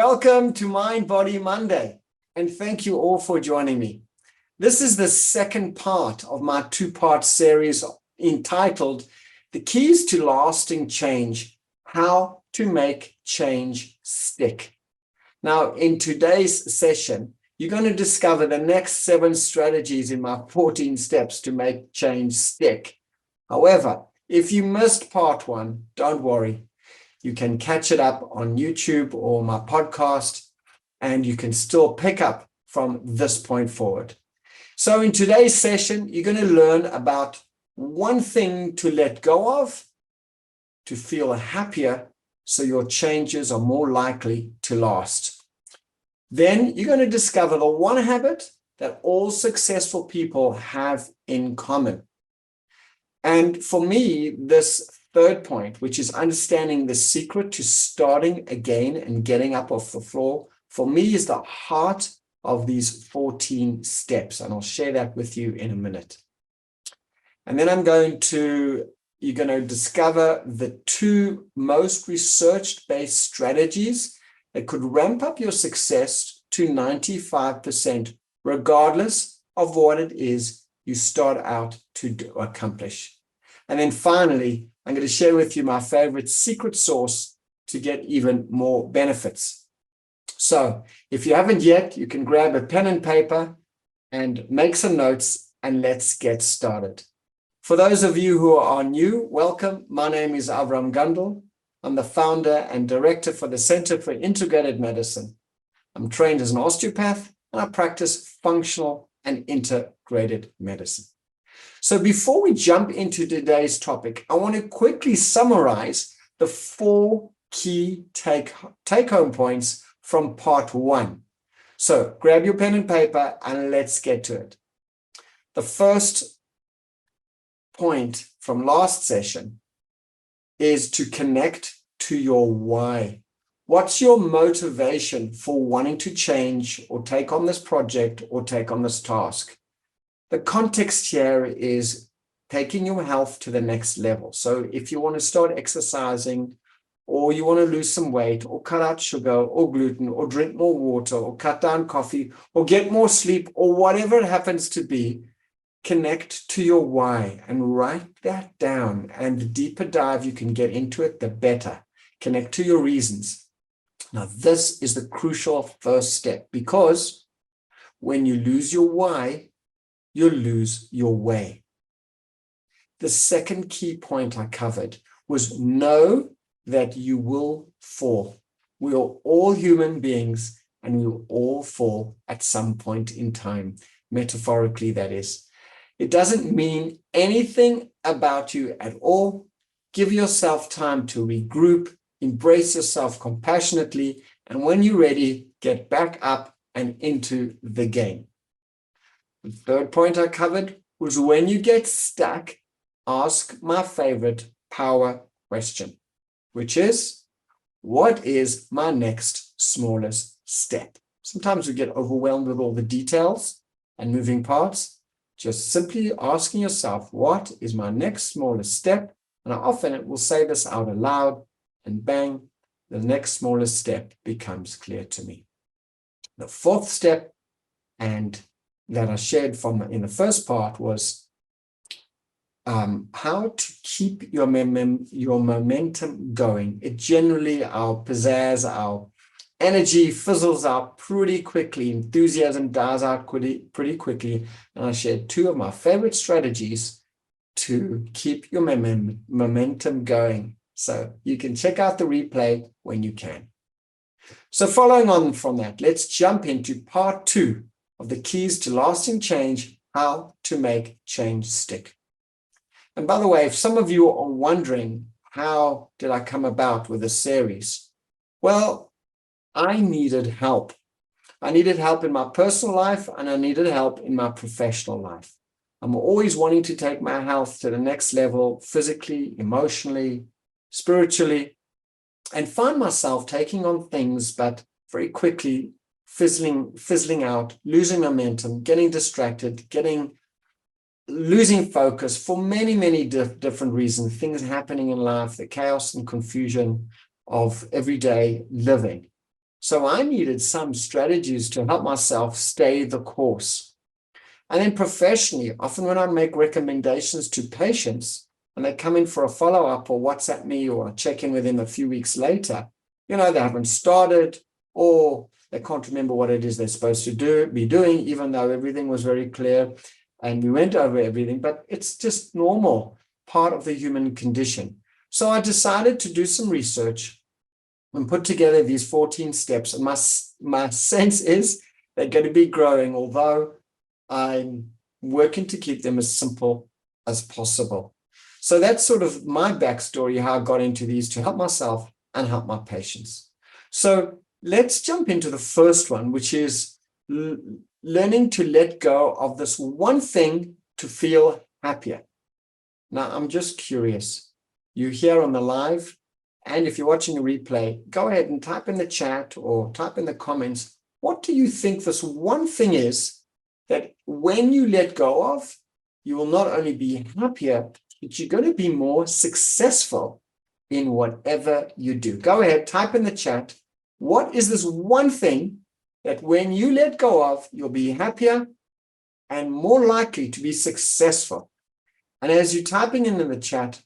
Welcome to Mind Body Monday, and thank you all for joining me. This is the second part of my two-part series entitled The Keys to Lasting Change, How to Make Change Stick. Now, in today's session, you're going to discover the next 7 strategies in my 14 steps to make change stick. However, if you missed part 1, don't worry. You can catch it up on YouTube or my podcast, and you can still pick up from this point forward. So in today's session, you're going to learn about one thing to let go of, to feel happier, so your changes are more likely to last. Then you're going to discover the one habit that all successful people have in common. And for me, this third point, which is understanding the secret to starting again and getting up off the floor, for me is the heart of these 14 steps. And I'll share that with you in a minute. And then you're going to discover the 2 most research-based strategies that could ramp up your success to 95%, regardless of what it is you start out to accomplish. And then finally, I'm going to share with you my favorite secret sauce to get even more benefits. So if you haven't yet, you can grab a pen and paper and make some notes, and let's get started. For those of you who are new, welcome. My name is Avraham Gundle. I'm the founder and director for the Center for Integrated Medicine. I'm trained as an osteopath, and I practice functional and integrated medicine. So before we jump into today's topic, I want to quickly summarize the 4 key take-home points from part 1. So grab your pen and paper and let's get to it. The first point from last session is to connect to your why. What's your motivation for wanting to change or take on this project or take on this task? The context here is taking your health to the next level. So if you want to start exercising, or you want to lose some weight, or cut out sugar or gluten, or drink more water, or cut down coffee, or get more sleep, or whatever it happens to be, connect to your why and write that down. And the deeper dive you can get into it, the better. Connect to your reasons. Now, this is the crucial first step, because when you lose your why, you'll lose your way. The second key point I covered was know that you will fall. We are all human beings, and we will all fall at some point in time, metaphorically that is. It doesn't mean anything about you at all. Give yourself time to regroup, embrace yourself compassionately, and when you're ready, get back up and into the game. The third point I covered was when you get stuck, ask my favorite power question, which is, what is my next smallest step? Sometimes we get overwhelmed with all the details and moving parts. Just simply asking yourself, what is my next smallest step? And often it will say this out aloud, and bang, the next smallest step becomes clear to me. The fourth step, and that I shared in the first part, was how to keep your momentum going. It generally, our pizzazz, our energy fizzles out pretty quickly. Enthusiasm dies out pretty quickly. And I shared 2 of my favorite strategies to keep your momentum going. So you can check out the replay when you can. So following on from that, let's jump into part 2 of the keys to lasting change, how to make change stick. And by the way, if some of you are wondering, how did I come about with this series? Well, I needed help. I needed help in my personal life, and I needed help in my professional life. I'm always wanting to take my health to the next level, physically, emotionally, spiritually, and find myself taking on things, but very quickly fizzling out, losing momentum, getting distracted, losing focus for many different reasons, things happening in life, the chaos and confusion of everyday living. So I needed some strategies to help myself stay the course. And then professionally, often when I make recommendations to patients and they come in for a follow-up or WhatsApp me or check in with them a few weeks later, they haven't started or they can't remember what it is they're supposed to be doing, even though everything was very clear and we went over everything, but it's just normal, part of the human condition. So I decided to do some research and put together these 14 steps. And my sense is they're going to be growing, although I'm working to keep them as simple as possible. So that's sort of my backstory, how I got into these to help myself and help my patients. So let's jump into the first one, which is learning to let go of this one thing to feel happier. Now, I'm just curious. You're here on the live, and if you're watching a replay, go ahead and type in the chat or type in the comments. What do you think this one thing is that when you let go of, you will not only be happier, but you're going to be more successful in whatever you do? Go ahead, type in the chat. What is this one thing that when you let go of, you'll be happier and more likely to be successful? And as you're typing in the chat,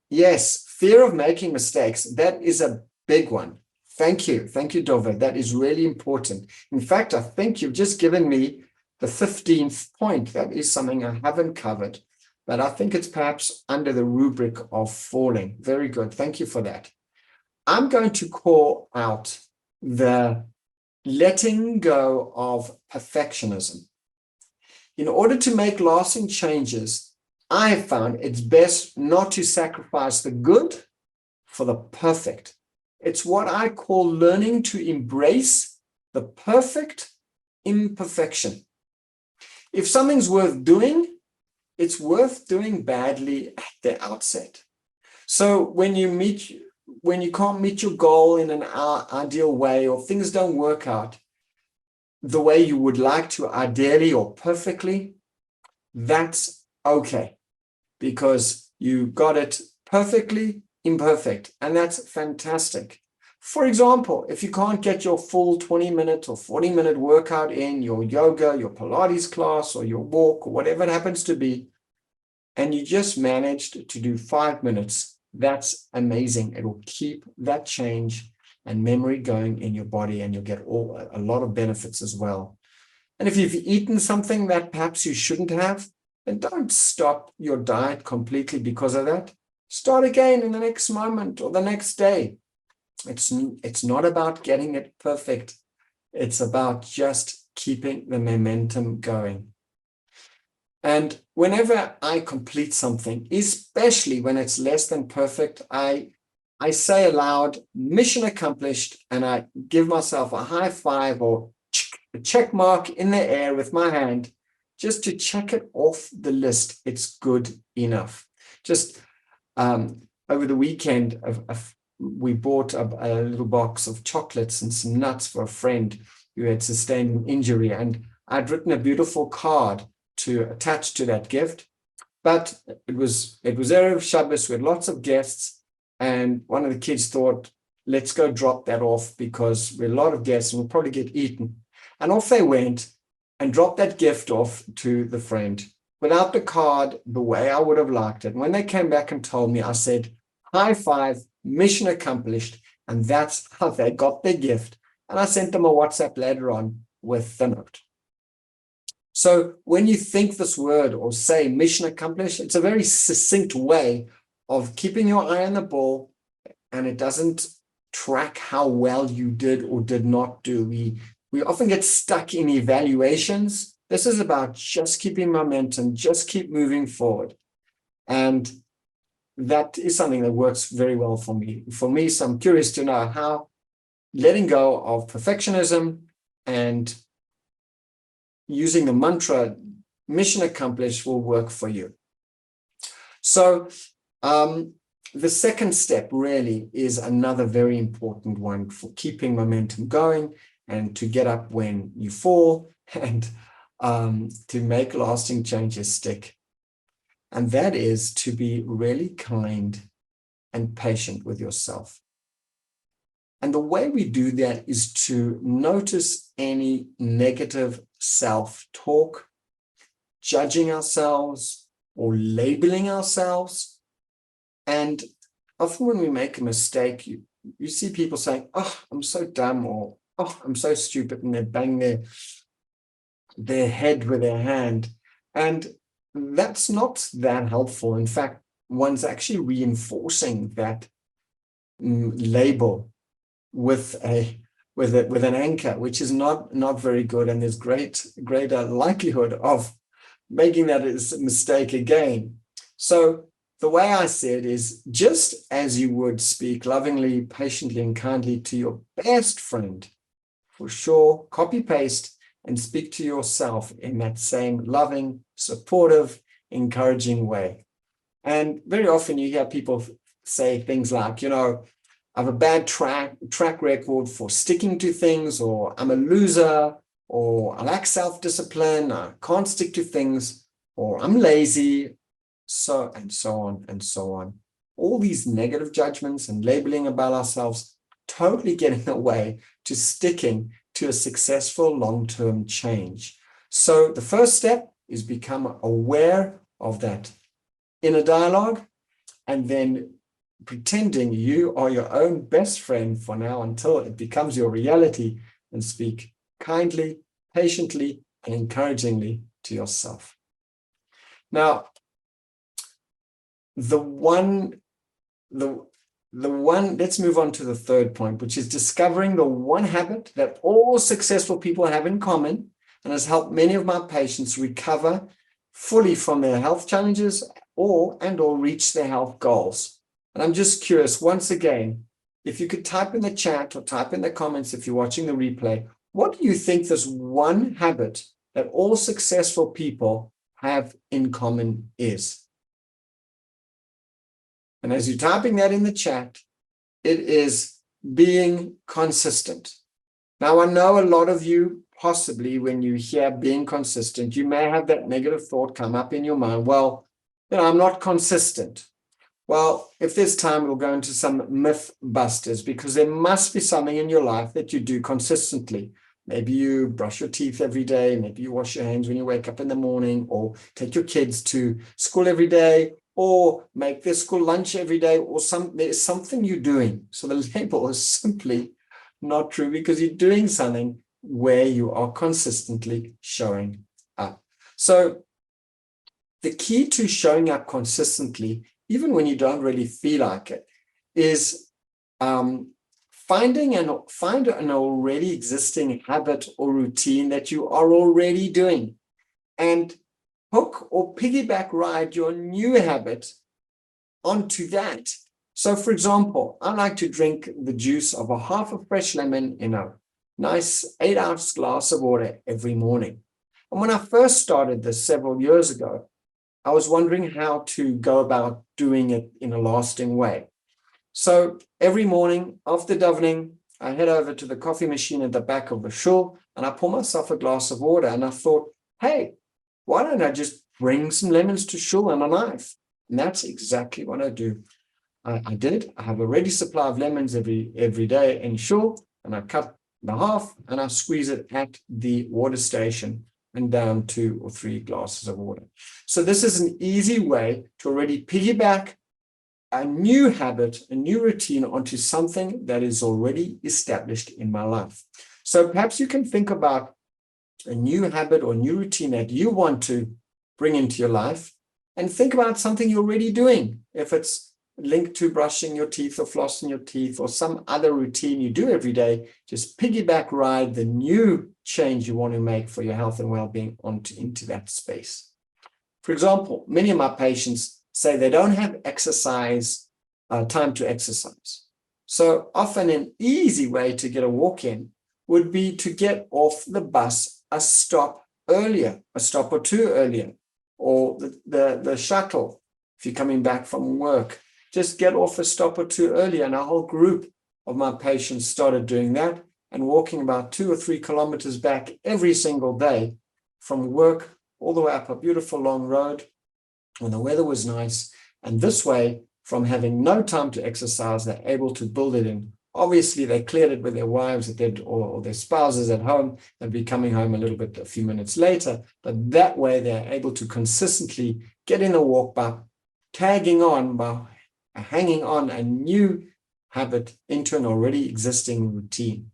yes, fear of making mistakes, that is a big one. Thank you, Dover. That is really important. In fact, I think you've just given me the 15th point. That is something I haven't covered, but I think it's perhaps under the rubric of falling. Very good. Thank you for that. I'm going to call out the letting go of perfectionism. In order to make lasting changes, I have found it's best not to sacrifice the good for the perfect. It's what I call learning to embrace the perfect imperfection. If something's worth doing, it's worth doing badly at the outset. So when you can't meet your goal in an ideal way, or things don't work out the way you would like to ideally or perfectly, that's okay, because you got it perfectly imperfect, and that's fantastic. For example, if you can't get your full 20-minute or 40-minute workout in, your yoga, your Pilates class, or your walk, or whatever it happens to be, and you just managed to do 5 minutes, that's amazing. It will keep that change and memory going in your body, and you'll get a lot of benefits as well. And if you've eaten something that perhaps you shouldn't have, then don't stop your diet completely because of that. Start again in the next moment or the next day. It's not about getting it perfect. It's about just keeping the momentum going. And whenever I complete something, especially when it's less than perfect, I say aloud, mission accomplished, and I give myself a high five or a check mark in the air with my hand, just to check it off the list. It's good enough. Just over the weekend, we bought a little box of chocolates and some nuts for a friend who had sustained an injury, and I'd written a beautiful card to attach to that gift. But it was Erev Shabbos, we had lots of guests, and one of the kids thought, let's go drop that off because we're a lot of guests and we'll probably get eaten. And off they went and dropped that gift off to the friend without the card the way I would have liked it. And when they came back and told me, I said, high five, mission accomplished. And that's how they got their gift. And I sent them a WhatsApp later on with the note. So when you think this word or say mission accomplished, it's a very succinct way of keeping your eye on the ball, and it doesn't track how well you did or did not do. We often get stuck in evaluations. This is about just keeping momentum, just keep moving forward. And that is something that works very well for me. So I'm curious to know how letting go of perfectionism and using the mantra mission accomplished will work for you. So the second step really is another very important one for keeping momentum going and to get up when you fall and to make lasting changes stick. And that is to be really kind and patient with yourself. And the way we do that is to notice any negative self-talk, judging ourselves or labeling ourselves. And often when we make a mistake, you see people saying, oh, I'm so dumb, or oh, I'm so stupid, and they bang their head with their hand. And that's not that helpful. In fact, one's actually reinforcing that label with an anchor, which is not very good, and there's greater likelihood of making that as a mistake again. So the way I see it is, just as you would speak lovingly, patiently, and kindly to your best friend, for sure, copy paste and speak to yourself in that same loving, supportive, encouraging way. And very often you hear people say things like, I have a bad track record for sticking to things, or I'm a loser, or I lack self-discipline, I can't stick to things, or I'm lazy, so on and so on. All these negative judgments and labeling about ourselves totally get in the way to sticking to a successful long-term change. So the first step is become aware of that inner dialogue, and then pretending you are your own best friend for now until it becomes your reality, and speak kindly, patiently, and encouragingly to yourself. Now, let's move on to the third point, which is discovering the one habit that all successful people have in common, and has helped many of my patients recover fully from their health challenges or reach their health goals. And I'm just curious, once again, if you could type in the chat or type in the comments if you're watching the replay, what do you think this one habit that all successful people have in common is? And as you're typing that in the chat, it is being consistent. Now, I know a lot of you, possibly when you hear being consistent, you may have that negative thought come up in your mind. Well, I'm not consistent. Well, if there's time, we'll go into some myth busters, because there must be something in your life that you do consistently. Maybe you brush your teeth every day. Maybe you wash your hands when you wake up in the morning, or take your kids to school every day, or make their school lunch every day, or there's something you're doing. So the label is simply not true, because you're doing something where you are consistently showing up. So the key to showing up consistently, even when you don't really feel like it, is find an already existing habit or routine that you are already doing, and hook or piggyback ride your new habit onto that. So, for example, I like to drink the juice of a half a fresh lemon in a nice 8-ounce glass of water every morning. And when I first started this several years ago, I was wondering how to go about doing it in a lasting way. So every morning after davening, I head over to the coffee machine at the back of the shul, and I pour myself a glass of water. And I thought, hey, why don't I just bring some lemons to shul and a knife? And that's exactly what I do. I did. I have a ready supply of lemons every day in shul, and I cut the half and I squeeze it at the water station and down 2 or 3 glasses of water. So this is an easy way to already piggyback a new habit, a new routine onto something that is already established in my life. So perhaps you can think about a new habit or new routine that you want to bring into your life, and think about something you're already doing. If it's linked to brushing your teeth or flossing your teeth or some other routine you do every day, just piggyback ride the new change you want to make for your health and well-being into that space. For example, many of my patients say they don't have time to exercise. So often an easy way to get a walk in would be to get off the bus a stop earlier, a stop or two earlier, or the shuttle if you're coming back from work. Just get off a stop or two earlier. And a whole group of my patients started doing that and walking about 2 or 3 kilometers back every single day from work all the way up a beautiful long road when the weather was nice. And this way, from having no time to exercise, they're able to build it in Obviously, they cleared it with their wives or their spouses at home. They'd be coming home a few minutes later. But that way, they're able to consistently get in a walk by hanging on a new habit into an already existing routine.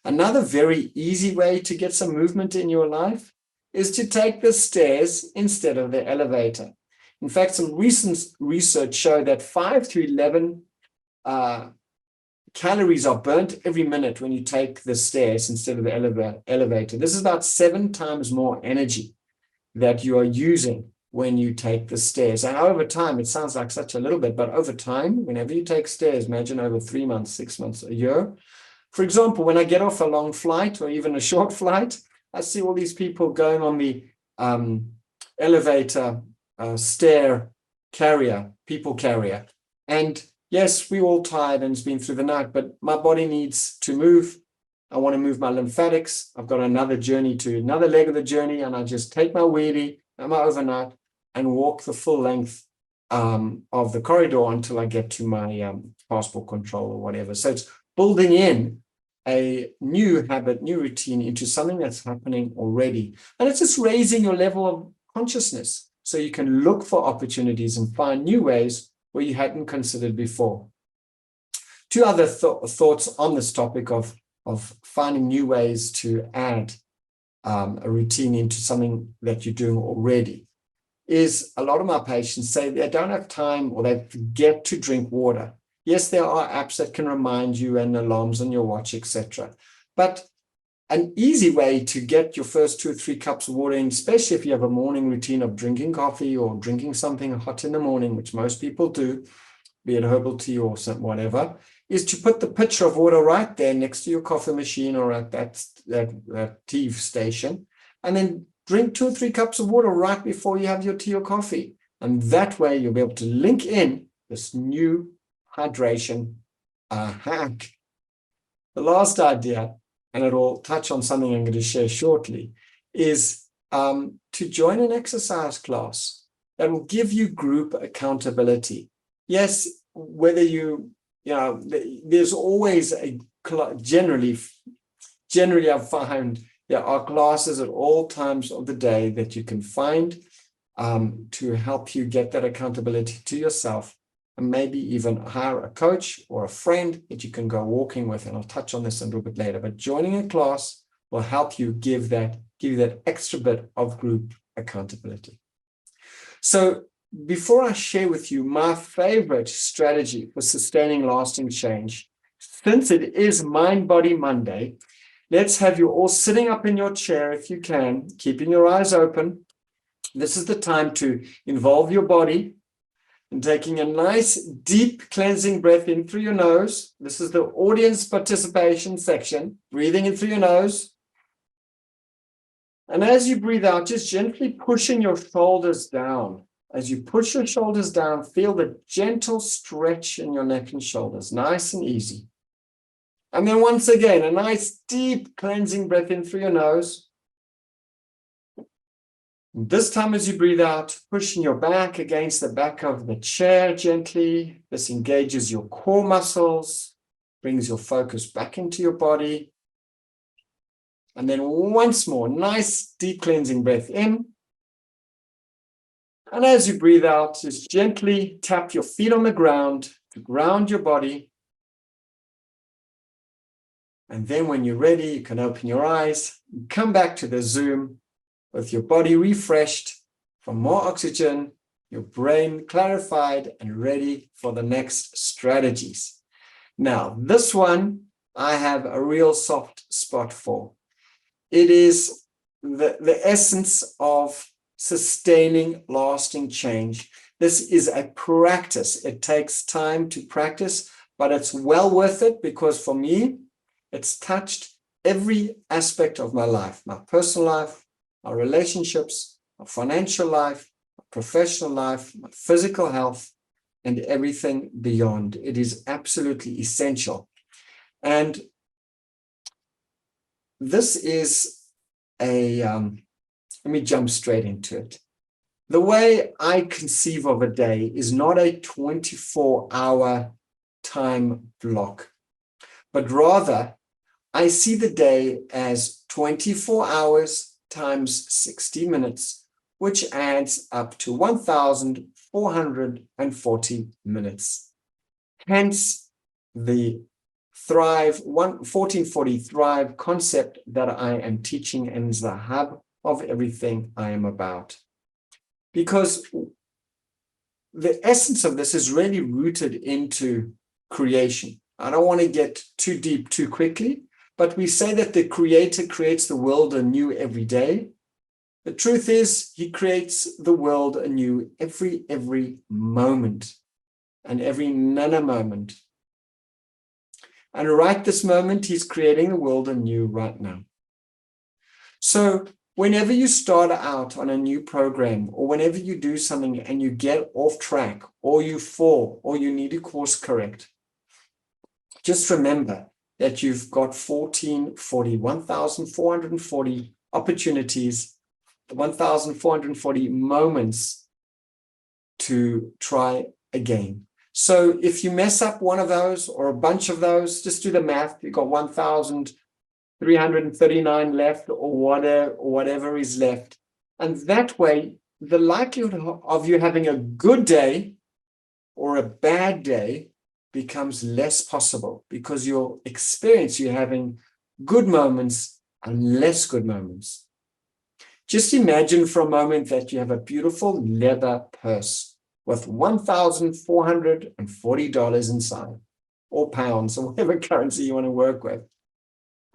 Another very easy way to get some movement in your life is to take the stairs instead of the elevator. In fact, some recent research showed that 5 to 11 calories are burnt every minute when you take the stairs instead of the elevator. This is about 7 times more energy that you are using when you take the stairs. And over time, it sounds like such a little bit, but over time, whenever you take stairs, imagine over 3 months, 6 months, a year. For example, when I get off a long flight or even a short flight, I see all these people going on the elevator, stair carrier, people carrier. And yes, we're all tired and it's been through the night, but my body needs to move. I want to move my lymphatics. I've got another leg of the journey, and I just take my wheelie and my overnight and walk the full length of the corridor until I get to my passport control or whatever. So it's building in a new habit, new routine into something that's happening already. And it's just raising your level of consciousness so you can look for opportunities and find new ways where you hadn't considered before. 2 other thoughts on this topic of finding new ways to add a routine into something that you're doing already is a lot of my patients say they don't have time or they forget to drink water. Yes, there are apps that can remind you and alarms on your watch, etc. But an easy way to get your first 2 or 3 cups of water in, especially if you have a morning routine of drinking coffee or drinking something hot in the morning, which most people do, be it herbal tea or whatever, is to put the pitcher of water right there next to your coffee machine or at that tea station, and then drink 2 or 3 cups of water right before you have your tea or coffee. And that way you'll be able to link in this new hydration hack. The last idea, and it'll touch on something I'm going to share shortly, is to join an exercise class that will give you group accountability. Yes, whether there's always generally I've found there are classes at all times of the day that you can find to help you get that accountability to yourself, and maybe even hire a coach or a friend that you can go walking with. And I'll touch on this a little bit later, but joining a class will help you give you that extra bit of group accountability. So before I share with you my favorite strategy for sustaining lasting change, since it is Mind Body Monday, let's have you all sitting up in your chair if you can, keeping your eyes open. This is the time to involve your body and taking a nice deep cleansing breath in through your nose. This is the audience participation section. Breathing in through your nose. And as you breathe out, just gently pushing your shoulders down. As you push your shoulders down, feel the gentle stretch in your neck and shoulders, nice and easy. And then once again, a nice deep cleansing breath in through your nose. And this time as you breathe out, pushing your back against the back of the chair gently. This engages your core muscles, brings your focus back into your body. And then once more, nice deep cleansing breath in. And as you breathe out, just gently tap your feet on the ground to ground your body. And then when you're ready, you can open your eyes and come back to the Zoom with your body refreshed for more oxygen, your brain clarified and ready for the next strategies. Now, this one I have a real soft spot for. It is the essence of sustaining lasting change. This is a practice. It takes time to practice, but it's well worth it because for me, it's touched every aspect of my life, my personal life, my relationships, my financial life, my professional life, my physical health, and everything beyond. It is absolutely essential. And this is let me jump straight into it. The way I conceive of a day is not a 24-hour time block. but rather I see the day as 24 hours times 60 minutes, which adds up to 1,440 minutes. Hence the Thrive 1440 Thrive concept that I am teaching and is the hub of everything I am about. Because the essence of this is really rooted into creation. I don't want to get too deep too quickly, but we say that the Creator creates the world anew every day. The truth is, He creates the world anew every moment and every nanomoment. And right this moment, He's creating the world anew right now. So whenever you start out on a new program, or whenever you do something and you get off track, or you fall, or you need to course correct, just remember that you've got 1,440 opportunities, 1,440 moments to try again. So if you mess up one of those or a bunch of those, just do the math. You've got 1,339 left, or whatever is left. And that way, the likelihood of you having a good day or a bad day becomes less possible, because you'll experience you having good moments and less good moments. Just imagine for a moment that you have a beautiful leather purse with $1,440 inside, or pounds, or whatever currency you want to work with.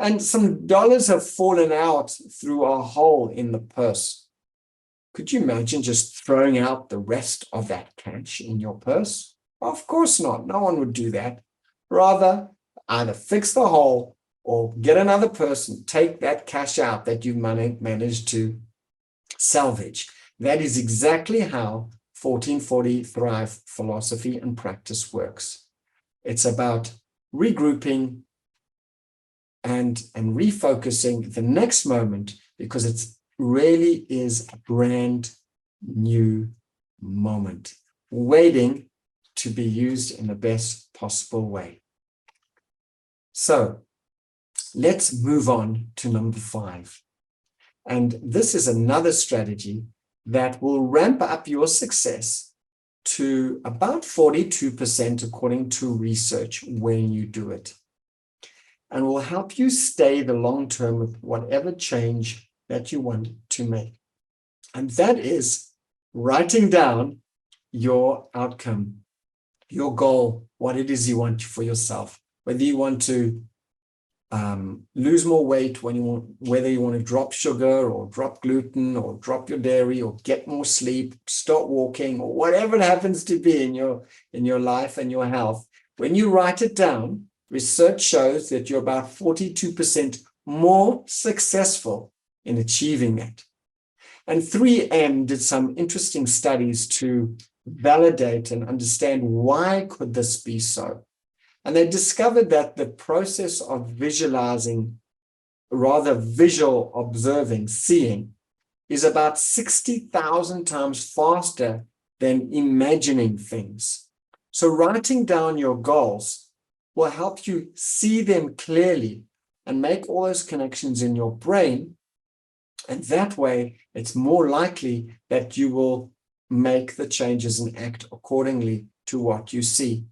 And some dollars have fallen out through a hole in the purse. Could you imagine just throwing out the rest of that cash in your purse? Of course not. No one would do that. Rather, either fix the hole or get another person, take that cash out that you've managed to salvage. That is exactly how 1440 Thrive philosophy and practice works. It's about regrouping and refocusing the next moment, because it really is a brand new moment waiting to be used in the best possible way. So let's move on to number 5. And this is another strategy that will ramp up your success to about 42% according to research when you do it, and will help you stay the long term with whatever change that you want to make. And that is writing down your outcome, your goal, what it is you want for yourself, whether you want to lose more weight, whether you want to drop sugar or drop gluten or drop your dairy or get more sleep, start walking, or whatever it happens to be in your life and your health. When you write it down, research shows that you're about 42% more successful in achieving that. And 3M did some interesting studies to validate and understand why could this be so. And they discovered that the process of visualizing, rather visual observing, seeing, is about 60,000 times faster than imagining things. So writing down your goals will help you see them clearly and make all those connections in your brain. And that way, it's more likely that you will make the changes and act accordingly to what you see.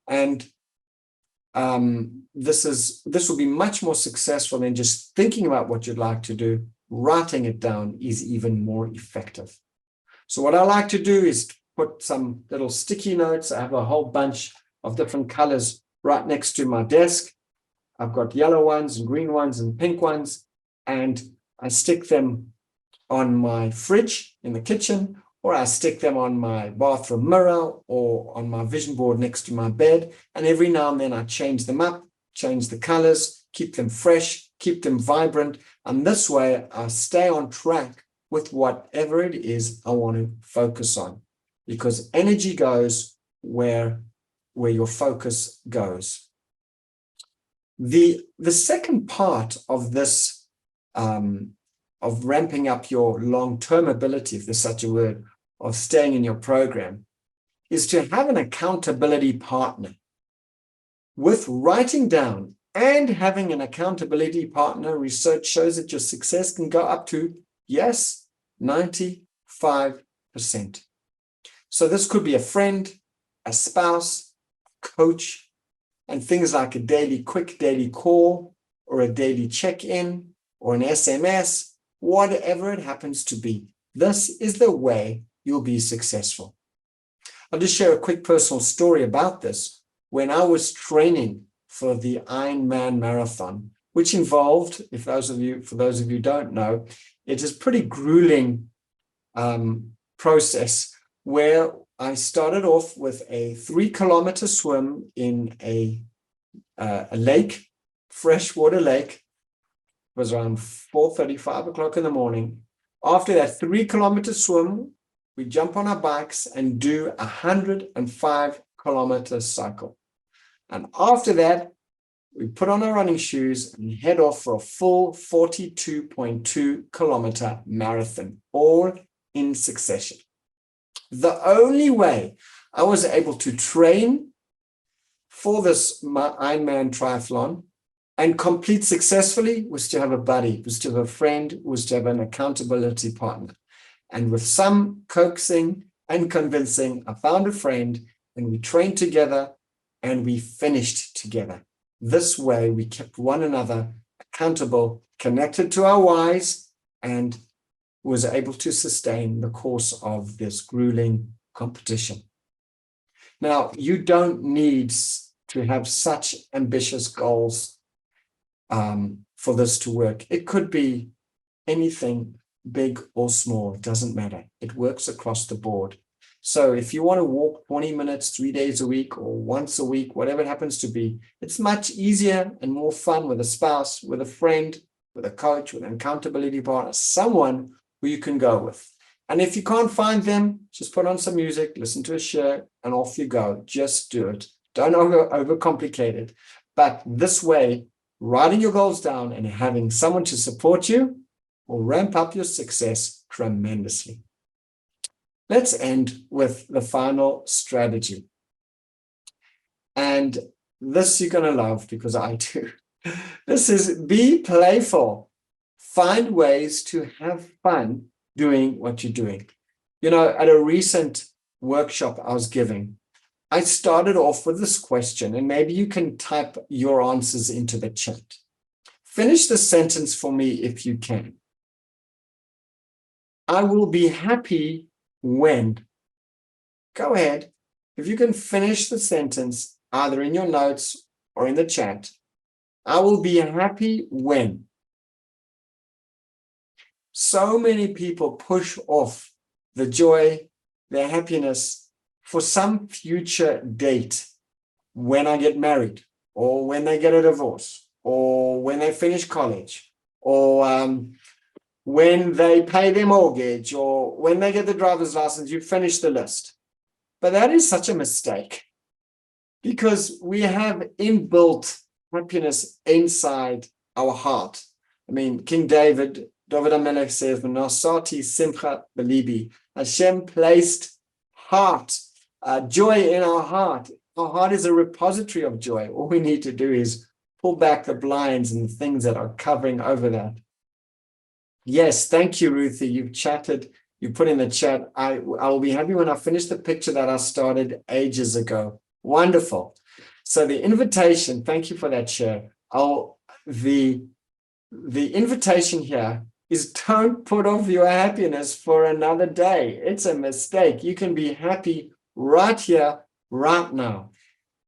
And this will be much more successful than just thinking about what you'd like to do. Writing it down is even more effective. So what I like to do is put some little sticky notes. I have a whole bunch of different colors right next to my desk. I've got yellow ones and green ones and pink ones, and I stick them on my fridge in the kitchen, or I stick them on my bathroom mirror or on my vision board next to my bed. And every now and then I change them up, change the colors, keep them fresh, keep them vibrant. And this way I stay on track with whatever it is I want to focus on, because energy goes where your focus goes. The second part of this, of ramping up your long-term ability, if there's such a word, of staying in your program, is to have an accountability partner. With writing down and having an accountability partner, research shows that your success can go up to, yes, 95%. So this could be a friend, a spouse, a coach, and things like a quick daily call, or a daily check-in, or an SMS, whatever it happens to be. This is the way you'll be successful. I'll just share a quick personal story about this. When I was training for the Ironman marathon, which involved, for those of you who don't know, it is a pretty grueling process where I started off with a 3-kilometer swim in a lake, freshwater lake. It was around 4:30, 5 o'clock in the morning. After that 3-kilometer swim, we jump on our bikes and do a 105-kilometer cycle. And after that, we put on our running shoes and head off for a full 42.2-kilometer marathon, all in succession. The only way I was able to train for this Ironman triathlon and complete successfully was to have a buddy, was to have a friend, was to have an accountability partner. And with some coaxing and convincing, I found a friend and we trained together and we finished together. This way, we kept one another accountable, connected to our whys, and was able to sustain the course of this grueling competition. Now, you don't need to have such ambitious goals for this to work. It could be anything, big or small, it doesn't matter. It works across the board. So if you want to walk 20 minutes, 3 days a week, or once a week, whatever it happens to be, it's much easier and more fun with a spouse, with a friend, with a coach, with an accountability partner, someone who you can go with. And if you can't find them, just put on some music, listen to a show, and off you go. Just do it. Don't overcomplicate it. But this way, writing your goals down and having someone to support you will ramp up your success tremendously. Let's end with the final strategy. And this you're going to love because I do. This is be playful. Find ways to have fun doing what you're doing. You know, at a recent workshop I was giving, I started off with this question, and maybe you can type your answers into the chat. Finish the sentence for me if you can. I will be happy when. Go ahead. If you can finish the sentence, either in your notes or in the chat. I will be happy when. So many people push off the joy, their happiness for some future date, when I get married, or when they get a divorce, or when they finish college, or when they pay their mortgage, or when they get the driver's license. You finish the list. But that is such a mistake, because we have inbuilt happiness inside our heart. I mean, King David HaMelech says, "V'nosati simcha belibi." Hashem placed joy in our heart. Our heart is a repository of joy. All we need to do is pull back the blinds and the things that are covering over that. Yes, thank you, Ruthie. You've chatted. You put in the chat, I will be happy when I finish the picture that I started ages ago. Wonderful. So the invitation, thank you for that share. The invitation here is don't put off your happiness for another day. It's a mistake. You can be happy right here, right now.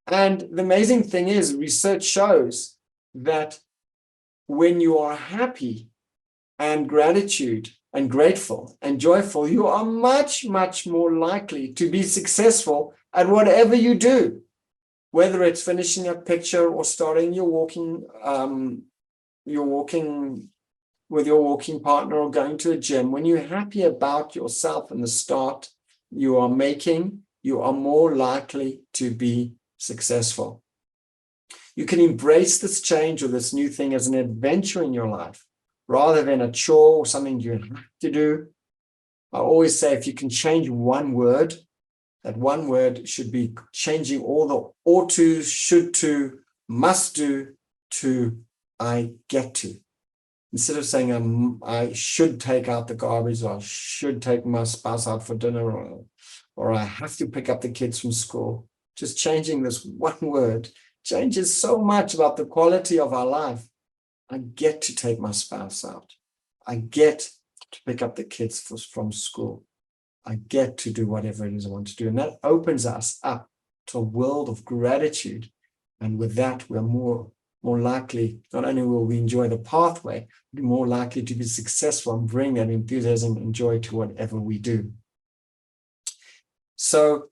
And the amazing thing is, research shows that when you are happy and gratitude and grateful and joyful, you are much, much more likely to be successful at whatever you do, whether it's finishing a picture or starting your walking with your walking partner or going to a gym. When you're happy about yourself and the start you are making, you are more likely to be successful. You can embrace this change or this new thing as an adventure in your life, rather than a chore or something you have to do. I always say, if you can change one word, that one word should be changing all the ought to, should to, must do, to I get to. Instead of saying I should take out the garbage, or I should take my spouse out for dinner, or I have to pick up the kids from school. Just changing this one word changes so much about the quality of our life. I get to take my spouse out. I get to pick up the kids from school. I get to do whatever it is I want to do. And that opens us up to a world of gratitude. And with that, we're more likely, not only will we enjoy the pathway, we're more likely to be successful and bring that enthusiasm and joy to whatever we do. So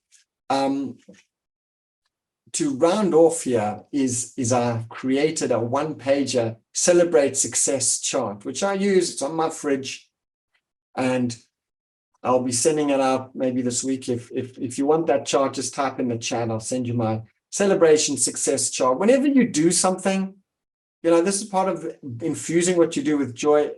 to round off here is I've created a one-pager Celebrate Success chart, which I use. It's on my fridge, and I'll be sending it out maybe this week. If you want that chart, just type in the chat. I'll send you my celebration success chart. Whenever you do something, this is part of infusing what you do with joy.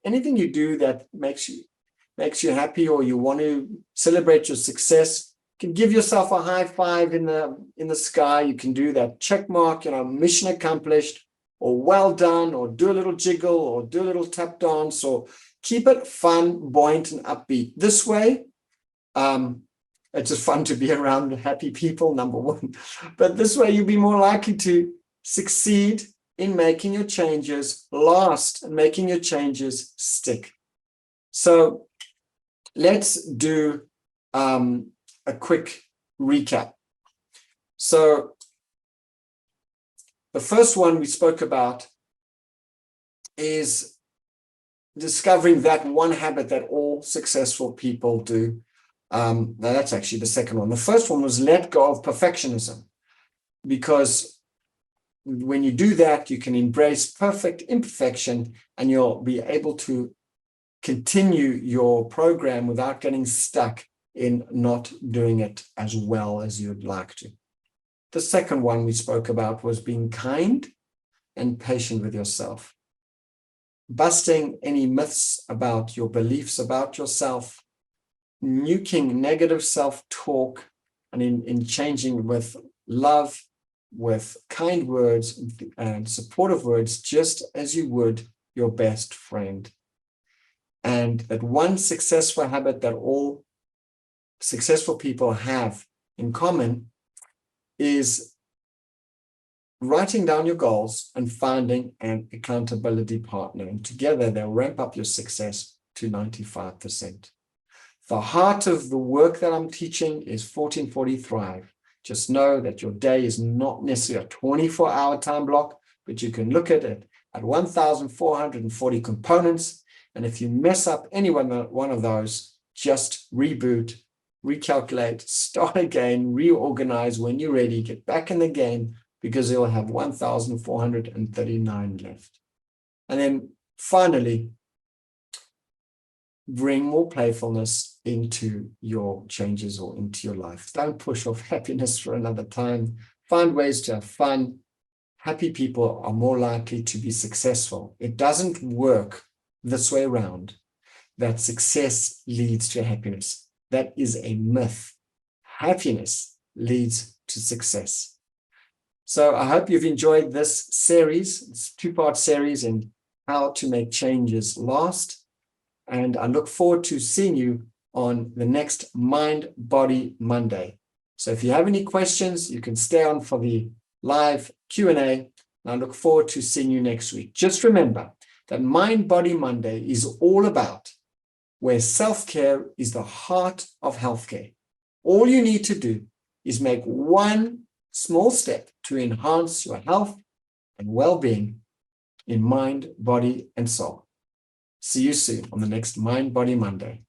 Anything you do that makes you happy, or you want to celebrate your success, you can give yourself a high five in the sky. You can do that check mark, mission accomplished, or well done, or do a little jiggle, or do a little tap dance, or keep it fun, buoyant, and upbeat. This way, it's just fun to be around happy people, number one. But this way, you'll be more likely to succeed in making your changes last and making your changes stick. So let's do a quick recap. So the first one we spoke about is discovering that one habit that all successful people do. Now that's actually the second one. The first one was let go of perfectionism, because when you do that, you can embrace perfect imperfection, and you'll be able to continue your program without getting stuck in not doing it as well as you'd like to. The second one we spoke about was being kind and patient with yourself, busting any myths about your beliefs about yourself, nuking negative self-talk, and in changing with love, with kind words and supportive words, just as you would your best friend. And that one successful habit that all successful people have in common is writing down your goals and finding an accountability partner. And together they'll ramp up your success to 95%. The heart of the work that I'm teaching is 1440 Thrive. Just know that your day is not necessarily a 24-hour time block, but you can look at it at 1,440 components. And if you mess up any one of those, just reboot, recalculate, start again, reorganize when you're ready, get back in the game, because you'll have 1,439 left. And then finally, bring more playfulness into your changes or into your life. Don't push off happiness for another time. Find ways to have fun. Happy people are more likely to be successful. It doesn't work this way around, that success leads to happiness. That is a myth. Happiness leads to success. So I hope you've enjoyed this series. It's a two-part series in how to make changes last. And I look forward to seeing you on the next Mind Body Monday. So if you have any questions, you can stay on for the live Q&A. And I look forward to seeing you next week. Just remember that Mind Body Monday is all about where self-care is the heart of healthcare. All you need to do is make one small step to enhance your health and well-being in mind, body, and soul. See you soon on the next Mind Body Monday.